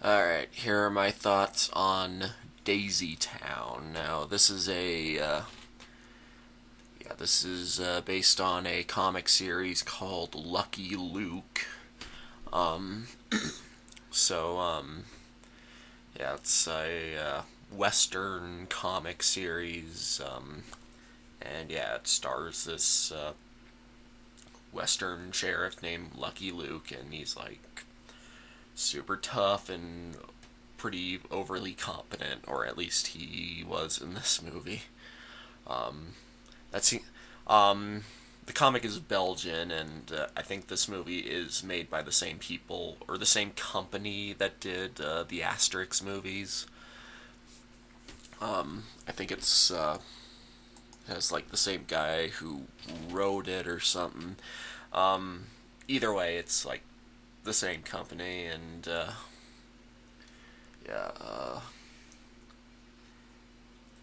Alright, here are my thoughts on Daisy Town. Now, this is based on a comic series called Lucky Luke. Um, so, yeah, it's a Western comic series, and yeah, it stars this Western sheriff named Lucky Luke, and he's like super tough and pretty overly competent, or at least he was in this movie. Um, that's um, the comic is Belgian, and I think this movie is made by the same people or the same company that did the Asterix movies. I think it's has like the same guy who wrote it or something. Um, Either way, it's like the same company, and yeah,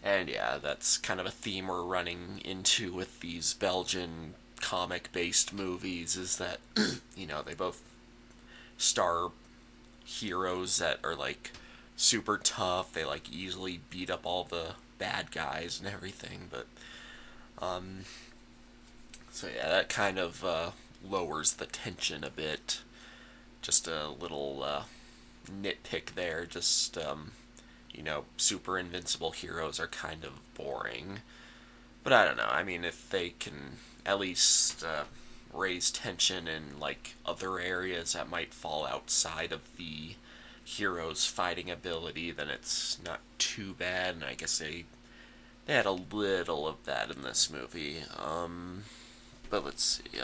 and yeah, that's kind of a theme we're running into with these Belgian comic-based movies. Is that they both star heroes that are like super tough. They like easily beat up all the bad guys and everything, but um, so yeah, that kind of lowers the tension a bit. Just a little nitpick there. Just super invincible heroes are kind of boring. But I don't know. I mean, if they can at least raise tension in like other areas that might fall outside of the hero's fighting ability, then it's not too bad. And I guess they had a little of that in this movie. But let's see.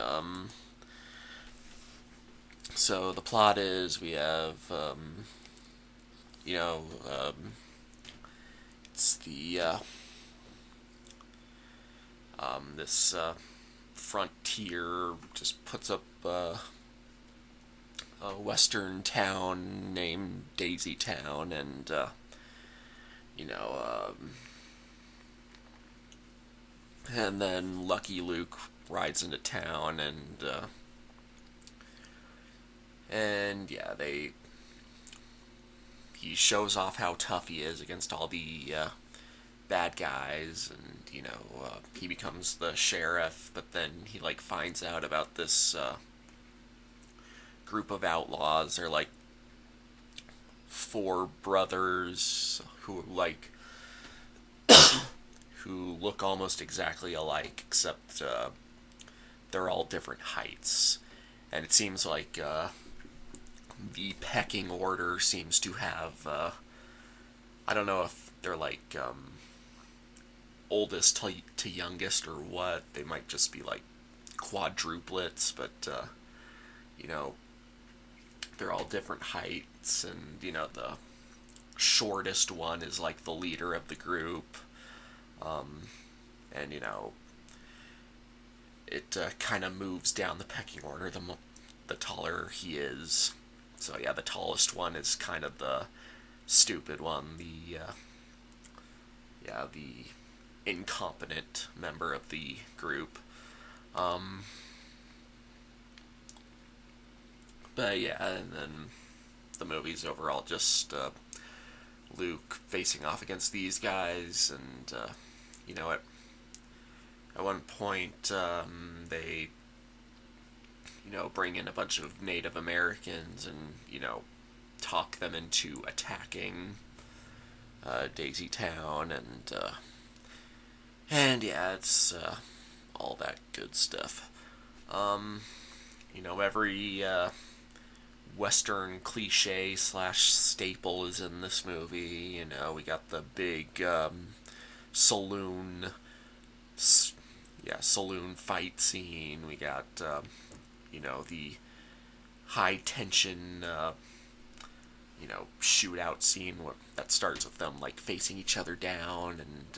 So the plot is we have you know it's the this frontier just puts up a western town named Daisy Town, and you know, and then Lucky Luke rides into town, and yeah, they he shows off how tough he is against all the bad guys, and he becomes the sheriff, but then he like finds out about this group of outlaws. They're like four brothers who look almost exactly alike, except they're all different heights, and it seems like the pecking order seems to have I don't know if they're like oldest to youngest or what. They might just be like quadruplets, but you know they're all different heights, and the shortest one is like the leader of the group, um, and it kind of moves down the pecking order the taller he is. So yeah, the tallest one is kind of the stupid one, the incompetent member of the group. Um, but yeah, and then the movie's overall just Luke facing off against these guys, and at one point they bring in a bunch of Native Americans and talk them into attacking Daisy Town, and yeah, it's all that good stuff. Um, every Western cliche slash staple is in this movie. We got the big saloon, saloon fight scene. We got the high tension shootout scene that starts with them like facing each other down, and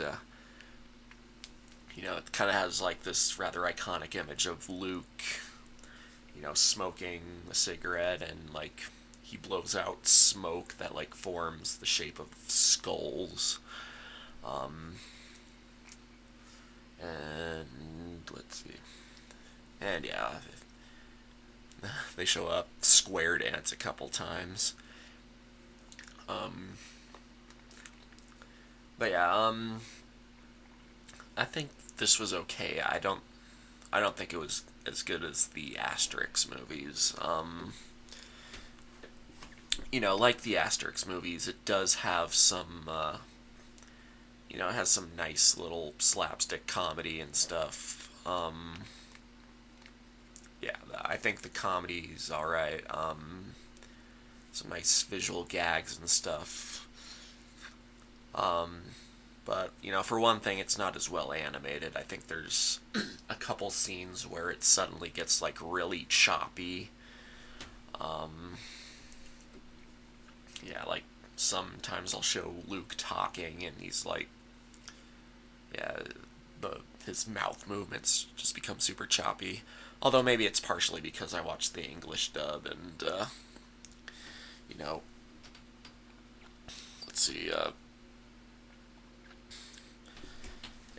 it kind of has like this rather iconic image of Luke smoking a cigarette, and like he blows out smoke that like forms the shape of skulls. Um, and let's see. And yeah, they show up square dance a couple times. Um, but yeah, I think this was okay. I don't think it was as good as the Asterix movies. Like the Asterix movies, it does have some, it has some nice little slapstick comedy and stuff. Yeah, I think the comedy's alright. Some nice visual gags and stuff. Um, but, for one thing, it's not as well animated. I think there's a couple scenes where it suddenly gets, like, really choppy. Um, yeah, like, sometimes I'll show Luke talking, and he's like, yeah, his mouth movements just become super choppy. Although maybe it's partially because I watched the English dub, and, you know, let's see,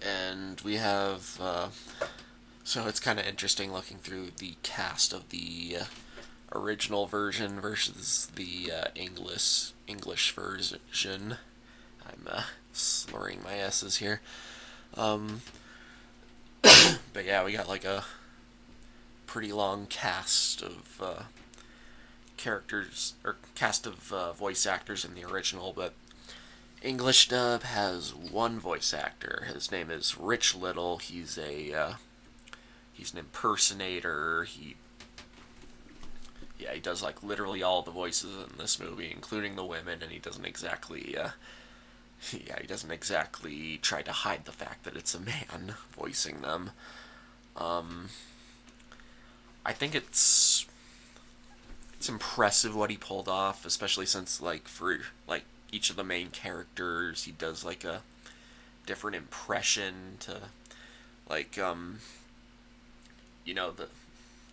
and we have, so it's kind of interesting looking through the cast of the original version versus the English version. I'm slurring my S's here. But yeah, we got like a pretty long cast of characters, or cast of voice actors in the original, but English dub has one voice actor. His name is Rich Little. He's an impersonator. He does like literally all the voices in this movie, including the women, and he doesn't exactly he doesn't exactly try to hide the fact that it's a man voicing them. I think it's impressive what he pulled off, especially since like for like each of the main characters, he does like a different impression to like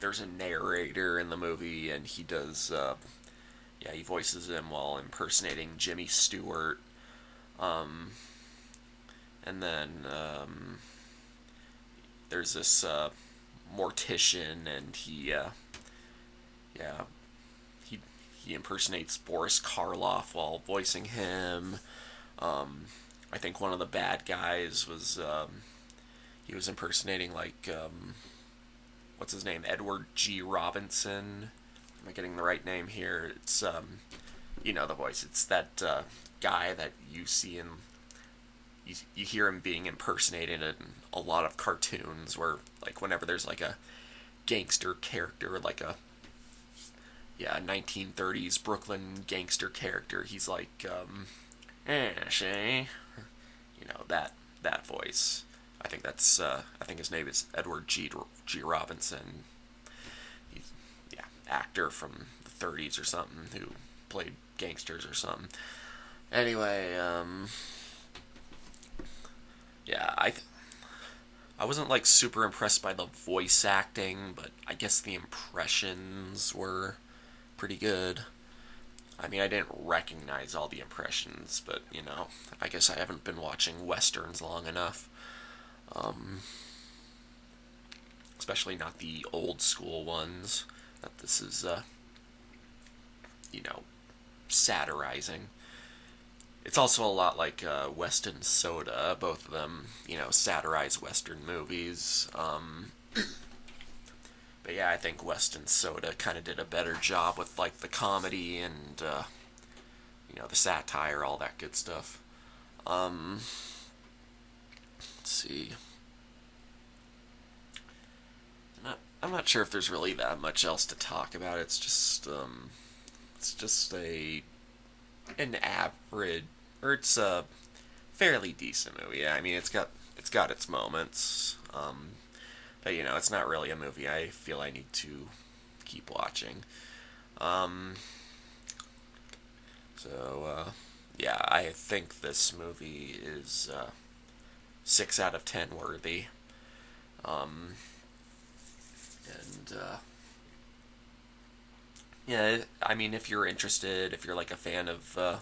there's a narrator in the movie, and he does he voices him while impersonating Jimmy Stewart. And then there's this mortician, and he impersonates Boris Karloff while voicing him. I think one of the bad guys was he was impersonating like what's his name, Edward G. Robinson. Am I getting the right name here? It's the voice. It's that guy that you see in you hear him being impersonated in a lot of cartoons, where like whenever there's like a gangster character, like a 1930s Brooklyn gangster character, he's like Shay, that voice. I think his name is Edward G. Robinson. He's actor from the 30s or something who played gangsters or something. Anyway, I wasn't like super impressed by the voice acting, but I guess the impressions were pretty good. I mean, I didn't recognize all the impressions, but I guess I haven't been watching westerns long enough. Especially not the old school ones that this is, satirizing. It's also a lot like West and Soda. Both of them, satirize Western movies. But yeah, I think West and Soda kind of did a better job with like the comedy and the satire, all that good stuff. Let's see. I'm not sure if there's really that much else to talk about. It's just an average, or it's a fairly decent movie. I mean, it's got its moments, but it's not really a movie I feel I need to keep watching. I think this movie is 6 out of 10 worthy. I mean, if you're interested, if you're like a fan of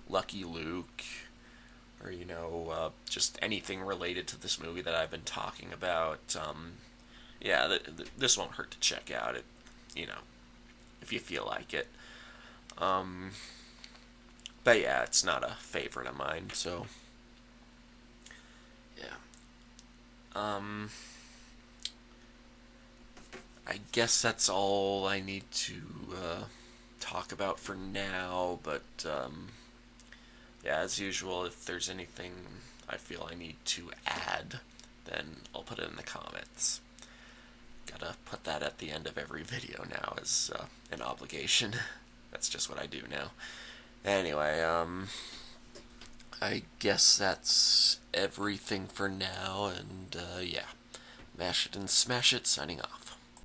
Lucky Luke, or just anything related to this movie that I've been talking about, this won't hurt to check out. It, if you feel like it. But yeah, it's not a favorite of mine, so yeah. I guess that's all I need to talk about for now, but yeah, as usual, if there's anything I feel I need to add, then I'll put it in the comments. Gotta put that at the end of every video now as an obligation. That's just what I do now. Anyway, I guess that's everything for now, and yeah. Mash it and smash it, signing off.